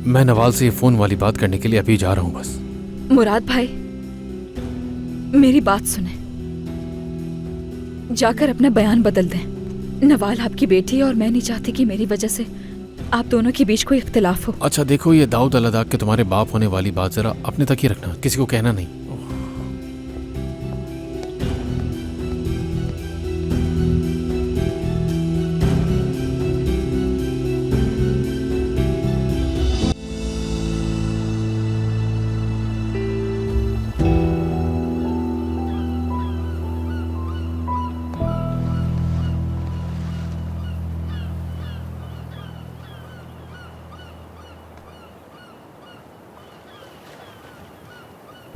मैं नवाल से ये फोन वाली बात करने के लिए अभी जा रहा हूँ बस। मुराद भाई, मेरी बात सुने, जाकर अपना बयान बदल दें। नवाल आपकी बेटी है और मैं नहीं चाहती कि मेरी वजह से आप दोनों के बीच कोई इख्तिलाफ हो। अच्छा देखो, ये दाऊद अल-अदाक के तुम्हारे बाप होने वाली बात जरा अपने तक ही रखना, किसी को कहना नहीं।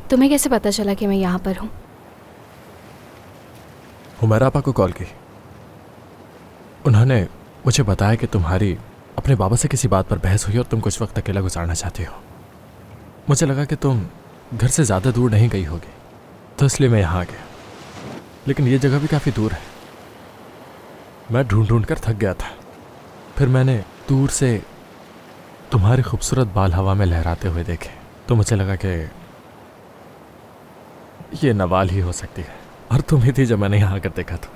तुम्हें कैसे पता चला कि मैं यहाँ पर हूँ? हुमैरा आपा को कॉल की। उन्होंने मुझे बताया कि तुम्हारी अपने बाबा से किसी बात पर बहस हुई और तुम कुछ वक्त अकेला गुजारना चाहती हो। मुझे लगा कि तुम घर से ज़्यादा दूर नहीं गई होगी, तो इसलिए मैं यहाँ आ गया। लेकिन ये जगह भी काफ़ी दूर है। मैं ढूंढ ढूंढ कर थक गया था। फिर मैंने दूर से तुम्हारे खूबसूरत बाल हवा में लहराते हुए देखे, तो मुझे लगा कि ये नवाल ही हो सकती है। और तुम ही थी जब मैंने यहाँ आकर देखा था।